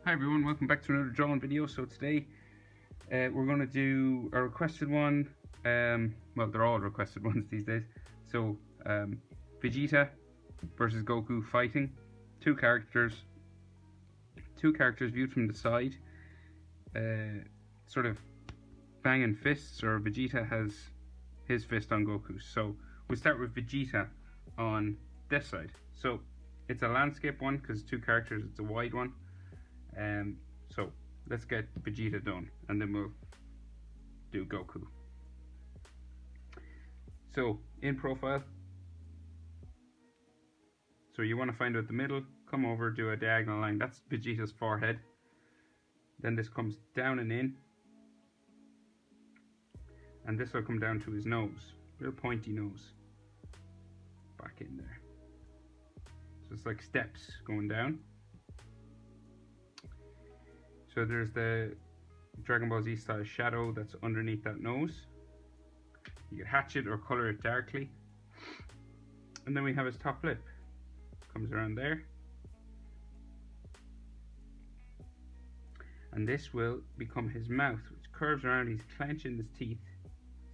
Hi everyone, welcome back to another drawing video. So today we're going to do a requested one. Well, they're all requested ones these days. So Vegeta versus Goku fighting. Two characters viewed from the side, sort of banging fists, or Vegeta has his fist on Goku. So we'll start with Vegeta on this side. So it's a landscape one because two characters, it's a wide one. So let's get Vegeta done and then we'll do Goku. So in profile, so you want to find out the middle, come over, do a diagonal line. That's Vegeta's forehead. Then this comes down and in, and this will come down to his nose, real pointy nose, back in there. So it's like steps going down. So there's the Dragon Ball Z style shadow that's underneath that nose. You can hatch it or color it darkly. And then we have his top lip. Comes around there. And this will become his mouth, which curves around. He's clenching his teeth.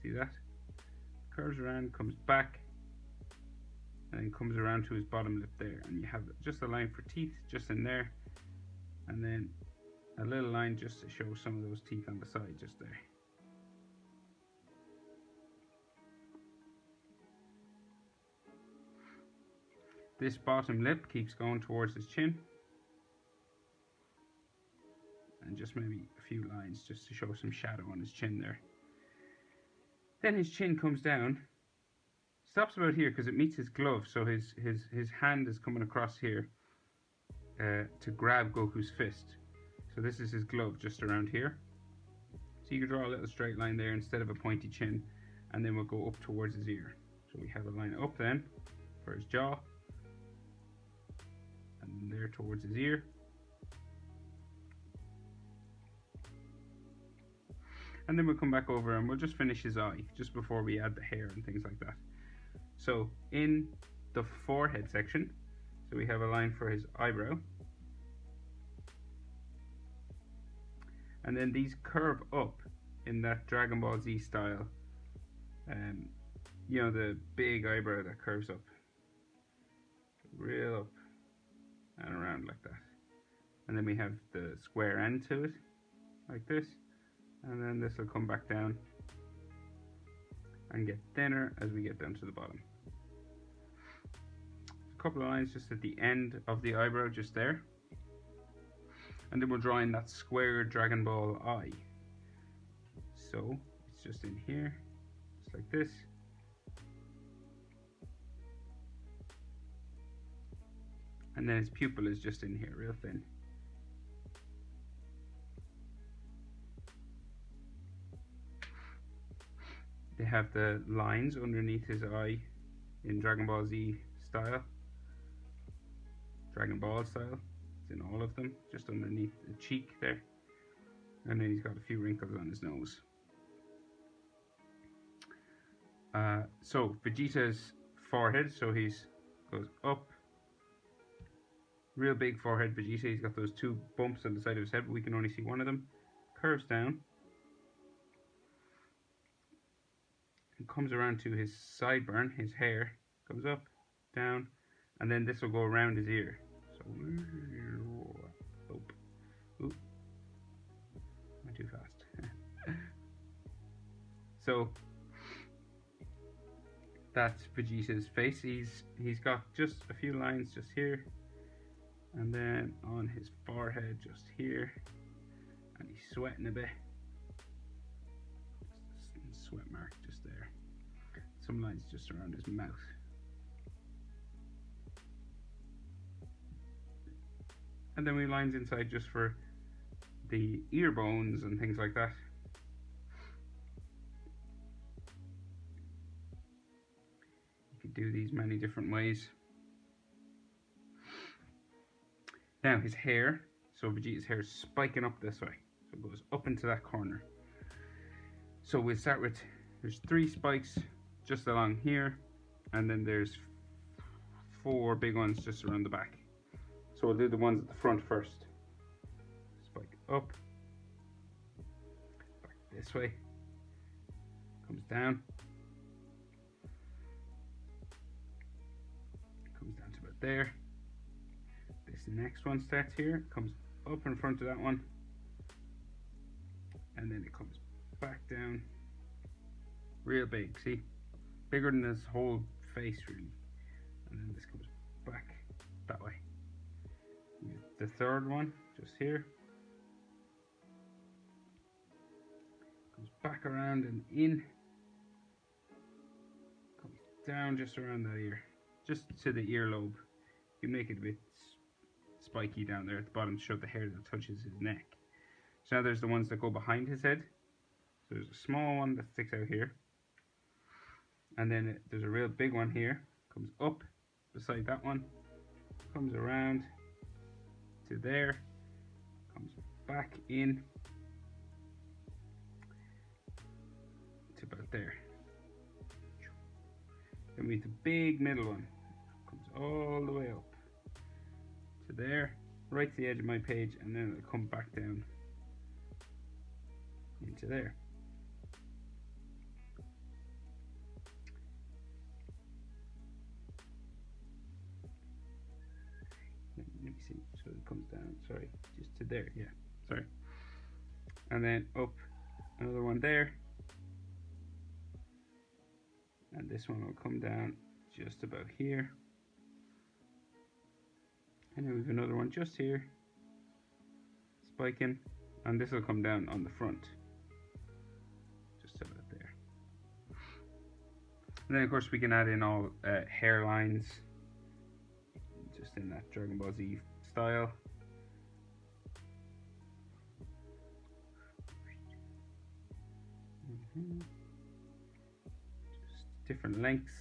See that? Curves around, comes back, and then comes around to his bottom lip there. And you have just a line for teeth just in there. And then a little line just to show some of those teeth on the side just there. This bottom lip keeps going towards his chin, and just maybe a few lines just to show some shadow on his chin there. Then his chin comes down, stops about here because it meets his glove, so his hand is coming across here to grab Goku's fist. So this is his glove just around here. So you can draw a little straight line there instead of a pointy chin, and then we'll go up towards his ear. So we have a line up then for his jaw, and then there towards his ear. And then we'll come back over and we'll just finish his eye just before we add the hair and things like that. So in the forehead section, so we have a line for his eyebrow. And then these curve up in that Dragon Ball Z style. You know, the big eyebrow that curves up. Real up and around like that. And then we have the square end to it, like this. And then this will come back down and get thinner as we get down to the bottom. A couple of lines just at the end of the eyebrow, just there. And then we'll draw in that square Dragon Ball eye. So it's just in here, just like this. And then his pupil is just in here, real thin. They have the lines underneath his eye in Dragon Ball Z style. Dragon Ball style. In all of them, just underneath the cheek there, and then he's got a few wrinkles on his nose. So Vegeta's forehead, so he's goes up, real big forehead. Vegeta, he's got those two bumps on the side of his head, but we can only see one of them. Curves down and comes around to his sideburn. His hair comes up, down, and then this will go around his ear. Oop. Not too fast. So that's Vegeta's face. He's got just a few lines just here, and then on his forehead just here, and he's sweating a bit. Just a sweat mark just there. Some lines just around his mouth. And then we have lines inside just for the ear bones and things like that. You can do these many different ways. Now his hair, so Vegeta's hair is spiking up this way. So it goes up into that corner. So we'll start with, there's 3 spikes just along here, and then there's 4 big ones just around the back. So we'll do the ones at the front first. up, back this way, comes down, comes down to about there. This next one starts here, comes up in front of that one, and then it comes back down real big, see? Bigger than his whole face really. And then this comes back that way. The third one, just here. Comes back around and in. Comes down just around that ear. Just to the earlobe. You make it a bit spiky down there at the bottom to show the hair that touches his neck. So now there's the ones that go behind his head. So there's a small one that sticks out here. And then there's a real big one here. Comes up beside that one. Comes around to there. Comes back in to about there. Then we have the big middle one. Comes all the way up to there, right to the edge of my page, and then it'll come back down into there. Let me see, so it comes down, sorry, just to there, yeah, sorry. And then up, another one there. And this one will come down just about here. And then we have another one just here, spiking, and this will come down on the front, just about there. And then of course we can add in all hairlines, just in that Dragon Ball Z style. Just different lengths,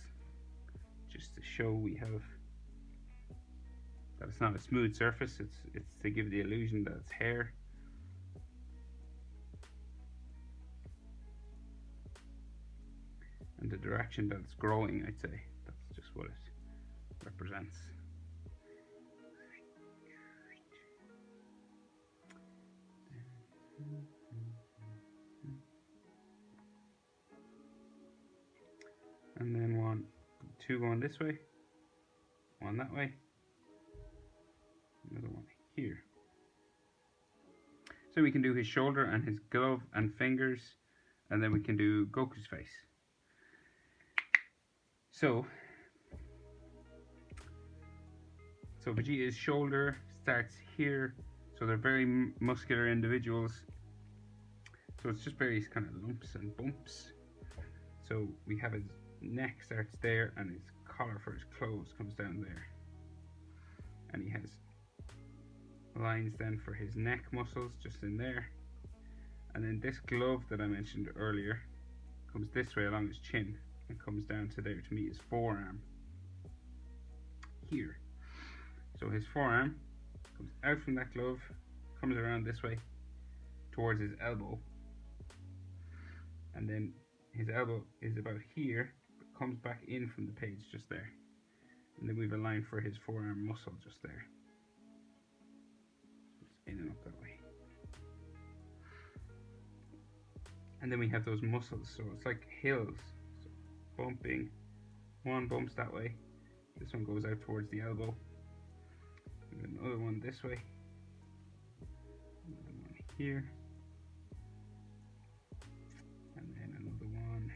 just to show we have that it's not a smooth surface. It's to give the illusion that it's hair. And the direction that it's growing, I'd say. That's just what it represents. And then two going this way, one that way, another one here. So we can do his shoulder and his glove and fingers, and then we can do Goku's face. So Vegeta's shoulder starts here, so they're very muscular individuals. So it's just various kind of lumps and bumps. So we have his neck starts there, and his collar for his clothes comes down there. And he has lines then for his neck muscles just in there. And then this glove that I mentioned earlier comes this way along his chin and comes down to there to meet his forearm here. So his forearm comes out from that glove, comes around this way towards his elbow, and then his elbow is about here, but comes back in from the page just there. And then we have a line for his forearm muscle just there. It's in and up that way. And then we have those muscles, so it's like hills. So bumping, one bumps that way, this one goes out towards the elbow, and another one this way, another one here, and then another one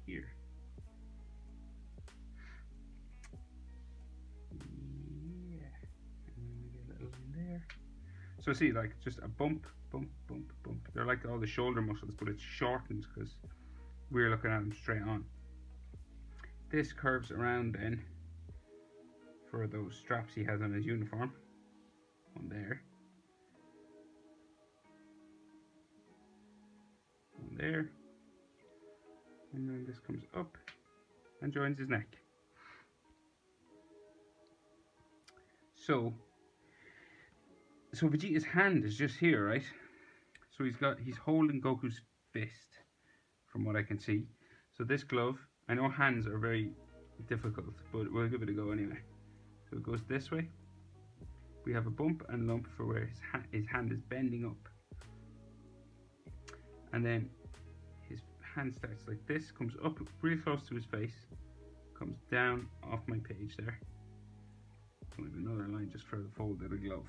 here. Yeah, and then we get a little in there. So see, like just a bump, bump, bump, bump. They're like all the shoulder muscles, but it's shortened because we're looking at them straight on. This curves around then for those straps he has on his uniform. One there. One there. And then this comes up and joins his neck. So Vegeta's hand is just here, right? So he's holding Goku's fist, from what I can see. So this glove, I know hands are very difficult, but we'll give it a go anyway. So it goes this way, we have a bump and lump for where his hand is bending up. And then his hand starts like this, comes up really close to his face, comes down off my page there. We have another line just for the fold of the glove.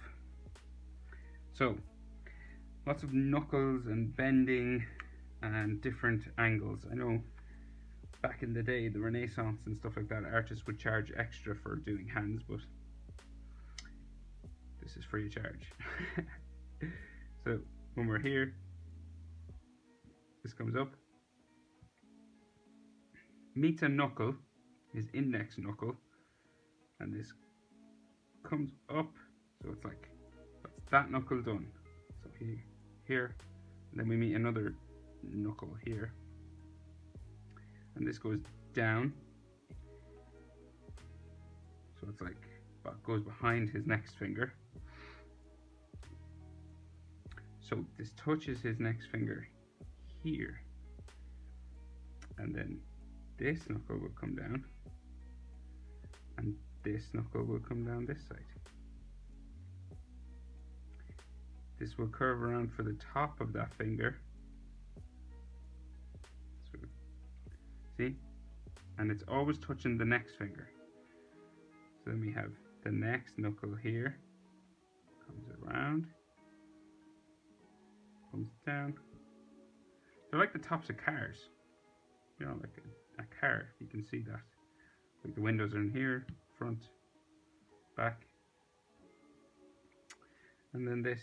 So, lots of knuckles and bending and different angles. I know back in the day, the Renaissance and stuff like that, artists would charge extra for doing hands, but this is free of charge. So, when we're here, this comes up, meets a knuckle, his index knuckle, and this comes up, so it's like, that's that knuckle done. So here, and then we meet another knuckle here, and this goes down, so it's like, that goes behind his next finger. So this touches his next finger here, and then this knuckle will come down, and this knuckle will come down this side. This will curve around for the top of that finger. So, see? And it's always touching the next finger. So then we have the next knuckle here, comes around, comes down. They're like the tops of cars. You know, like a car, you can see that. Like the windows are in here, front, back. And then this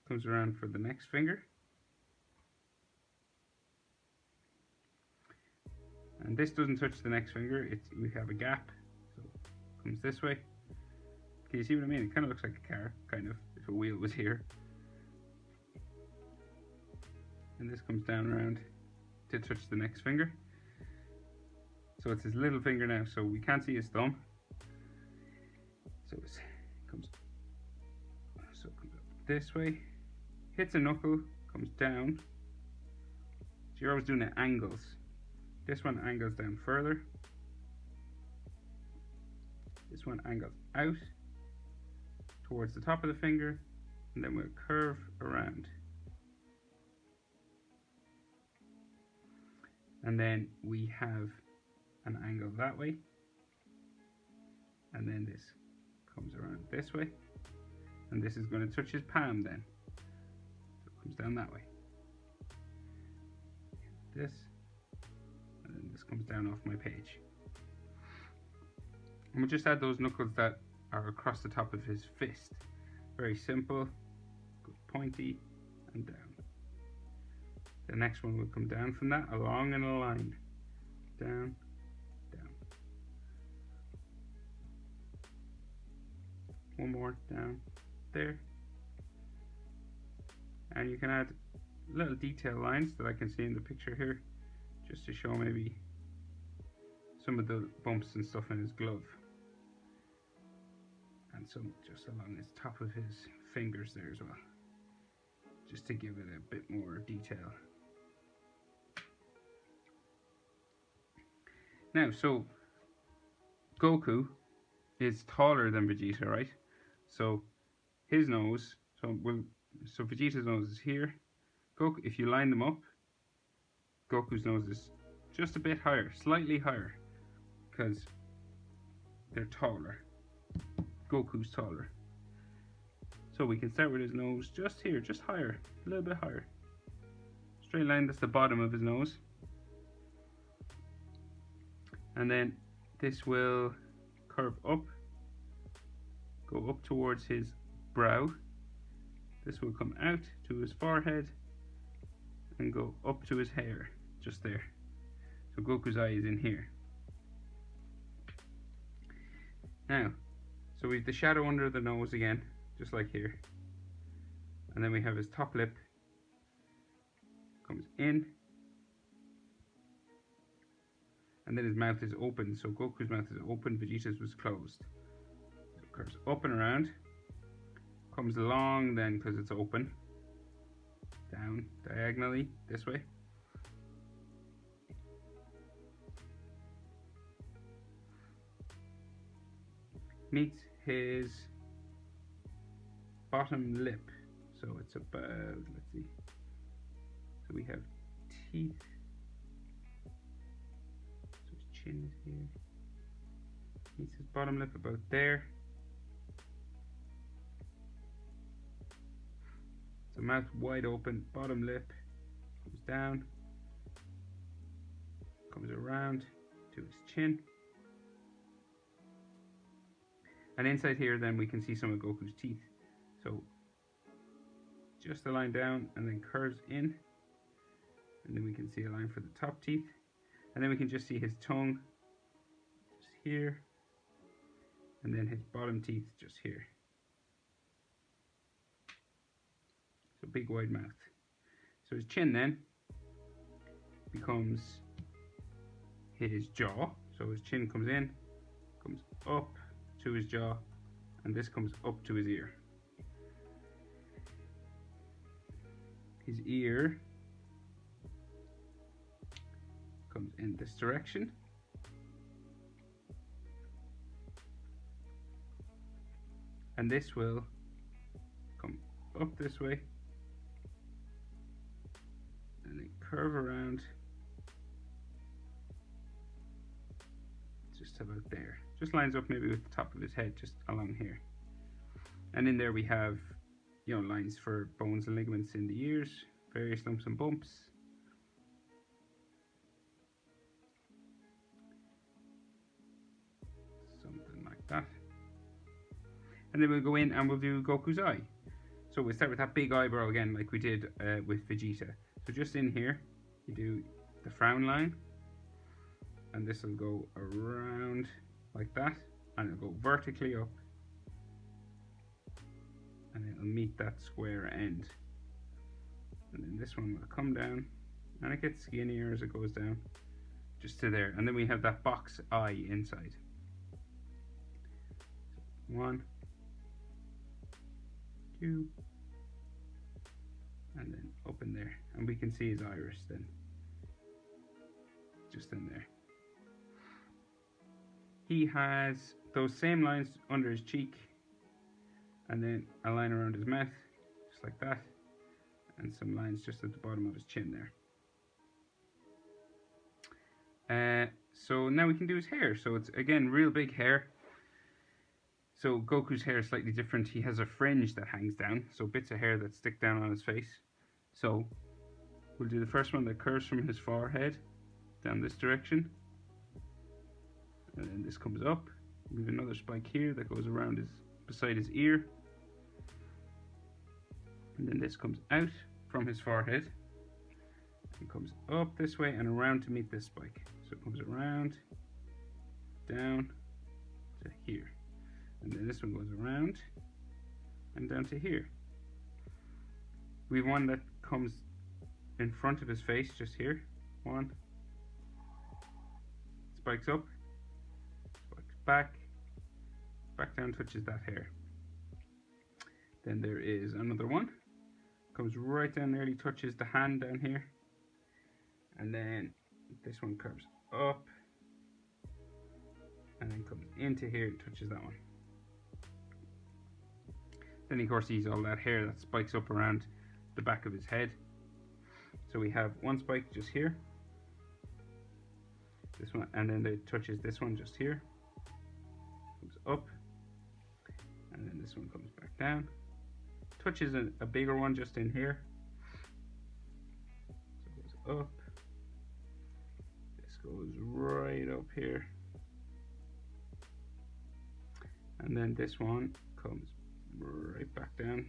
comes around for the next finger. And this doesn't touch the next finger, we have a gap, so it comes this way. Can you see what I mean? It kind of looks like a car, kind of, if a wheel was here. And this comes down around to touch the next finger. So it's his little finger now, so we can't see his thumb. So it comes up this way, hits a knuckle, comes down. So you're always doing it angles. This one angles down further. This one angles out towards the top of the finger, and then we'll curve around. And then we have an angle that way, and then this comes around this way, and this is going to touch his palm then, so it comes down that way, this, and then this comes down off my page. And we'll just add those knuckles that are across the top of his fist. Very simple, go pointy and down. The next one will come down from that, along and aligned, down, down. One more, down, there. And you can add little detail lines that I can see in the picture here, just to show maybe some of the bumps and stuff in his glove. And some just along his top of his fingers there as well, just to give it a bit more detail. Now, so Goku is taller than Vegeta, right? So his nose, so Vegeta's nose is here. Goku, if you line them up, Goku's nose is just a bit higher, slightly higher, because they're taller. Goku's taller. So we can start with his nose just here, just higher, a little bit higher. Straight line, that's the bottom of his nose. And then this will curve up, go up towards his brow. This will come out to his forehead and go up to his hair, just there. So Goku's eye is in here. Now, so we have the shadow under the nose again, just like here. And then we have his top lip, comes in. And then his mouth is open, so Goku's mouth is open, Vegeta's was closed. So it curves up and around, comes along then because it's open, down diagonally this way. Meets his bottom lip. So it's about, let's see. So we have teeth. So his chin is here. Meets his bottom lip about there. So mouth wide open, bottom lip comes down, comes around to his chin. And inside here then we can see some of Goku's teeth. So just a line down and then curves in. And then we can see a line for the top teeth. And then we can just see his tongue just here. And then his bottom teeth just here. So big wide mouth. So his chin then becomes his jaw. So his chin comes in, comes up to his jaw, and this comes up to his ear. His ear comes in this direction. And this will come up this way and then curve around just about there. Just lines up maybe with the top of his head, just along here. And in there we have, you know, lines for bones and ligaments in the ears, various lumps and bumps. Something like that. And then we'll go in and we'll do Goku's eye. So we'll start with that big eyebrow again, like we did with Vegeta. So just in here, you do the frown line, and this will go around like that, and it'll go vertically up, and it'll meet that square end. And then this one will come down, and it gets skinnier as it goes down, just to there. And then we have that box eye inside. So 1, 2, and then up in there, and we can see his iris then, just in there. He has those same lines under his cheek, and then a line around his mouth, just like that, and some lines just at the bottom of his chin there. So now we can do his hair. So it's again real big hair. So Goku's hair is slightly different. He has a fringe that hangs down, so bits of hair that stick down on his face. So we'll do the first one that curves from his forehead down this direction, and then this comes up. We have another spike here that goes around beside his ear, and then this comes out from his forehead and comes up this way and around to meet this spike. So it comes around, down to here, and then this one goes around and down to here. We have one that comes in front of his face, just here. One, spikes up, spikes back, back down, touches that hair. Then there is another one, comes right down, nearly touches the hand down here, and then this one curves up and then comes into here and touches that one. Then of course he's all that hair that spikes up around the back of his head. So we have one spike just here, this one, and then it touches this one just here, comes up, and then this one comes back down, touches a bigger one just in here, so it goes up, this goes right up here, and then this one comes right back down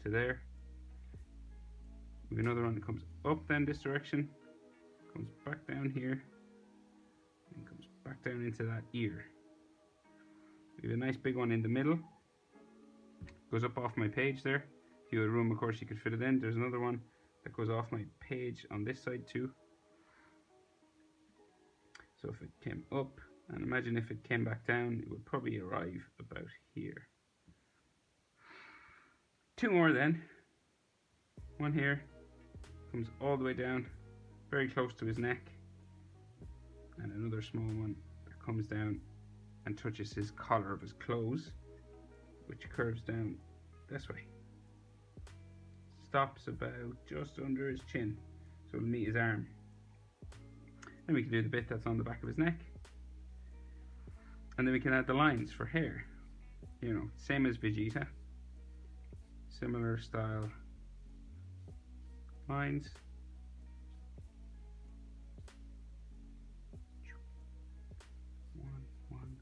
to there. We have another one that comes up then this direction, comes back down here, and comes back down into that ear. We have a nice big one in the middle, goes up off my page there. If you had room, of course, you could fit it in. There's another one that goes off my page on this side too. So if it came up, and imagine if it came back down, it would probably arrive about here. Two more then. One here, comes all the way down, very close to his neck, and another small one that comes down and touches his collar of his clothes, which curves down this way. stops about just under his chin, so it'll meet his arm. Then we can do the bit that's on the back of his neck, and then we can add the lines for hair. You know, same as Vegeta, similar style lines. One.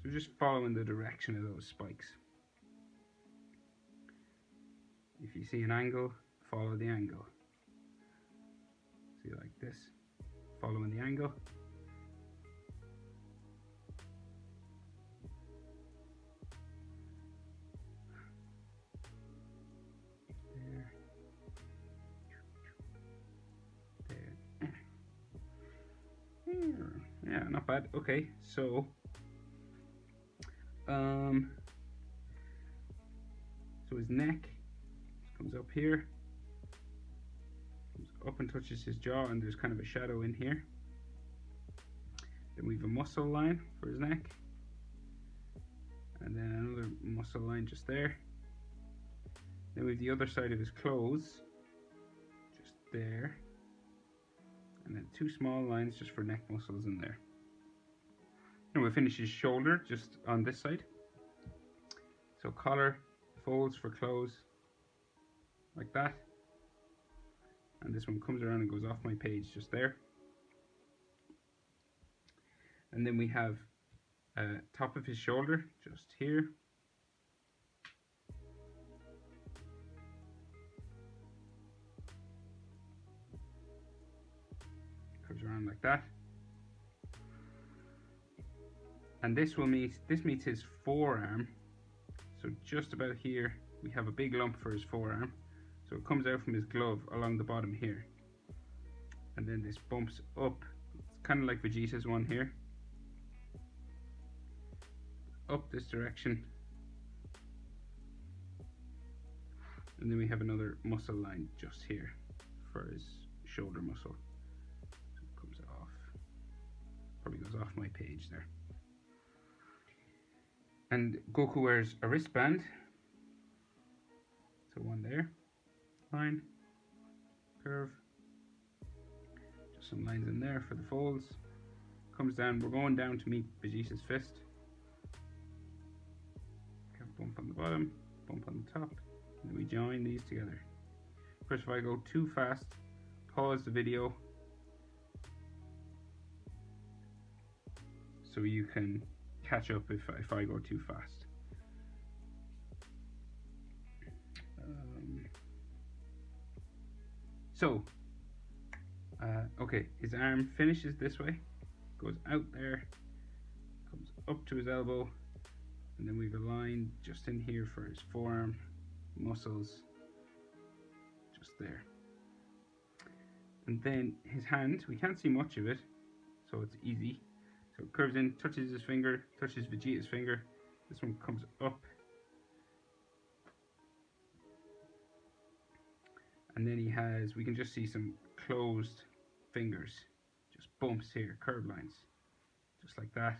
So just following the direction of those spikes. If you see an angle, follow the angle. See, like this, following the angle. There. Yeah, not bad. Okay, so his neck comes up here, comes up and touches his jaw, and there's kind of a shadow in here. Then we have a muscle line for his neck, and then another muscle line just there. Then we have the other side of his clothes, just there, and then two small lines just for neck muscles in there. And we'll finish his shoulder just on this side. So collar, folds for clothes, like that. And this one comes around and goes off my page just there. And then we have top of his shoulder just here. Comes around like that. And this meets his forearm. So just about here we have a big lump for his forearm. So it comes out from his glove along the bottom here. And then this bumps up. It's kind of like Vegeta's one here. Up this direction. And then we have another muscle line just here for his shoulder muscle. So it comes off. Probably goes off my page there. And Goku wears a wristband. So one there. Line. Curve. Just some lines in there for the folds. Comes down. We're going down to meet Vegeta's fist. Bump on the bottom, bump on the top, and we join these together. Of course, if I go too fast, pause the video so you can catch up if I go too fast. Okay, his arm finishes this way, goes out there, comes up to his elbow, and then we have a line just in here for his forearm muscles, just there. And then his hand, we can't see much of it, so it's easy. So it curves in, touches his finger, touches Vegeta's finger. This one comes up. And then he has, we can just see some closed fingers, just bumps here, curved lines, just like that.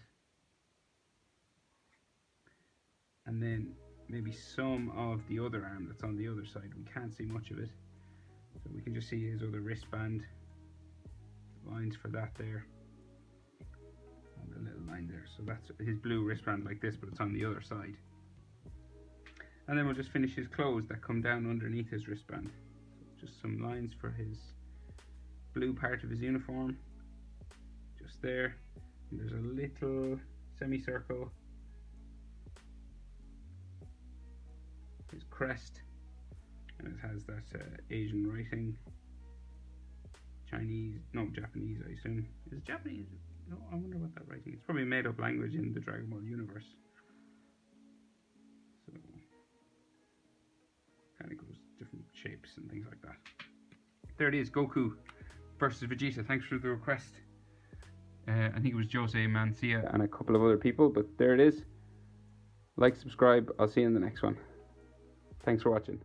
And then maybe some of the other arm that's on the other side. We can't see much of it, so we can just see his other wristband, lines for that there, and the little line there. So that's his blue wristband like this, but it's on the other side. And then we'll just finish his clothes that come down underneath his wristband. So just some lines for his blue part of his uniform, just there. And there's a little semicircle, his crest, and it has that Asian writing. Chinese, no, Japanese, I assume. Is it Japanese? No, I wonder what that writing is. It's probably a made up language in the Dragonball universe. So, kind of goes different shapes and things like that. There it is, Goku versus Vegeta. Thanks for the request. I think it was Jose Mancia and a couple of other people, but there it is. Like, subscribe. I'll see you in the next one. Thanks for watching.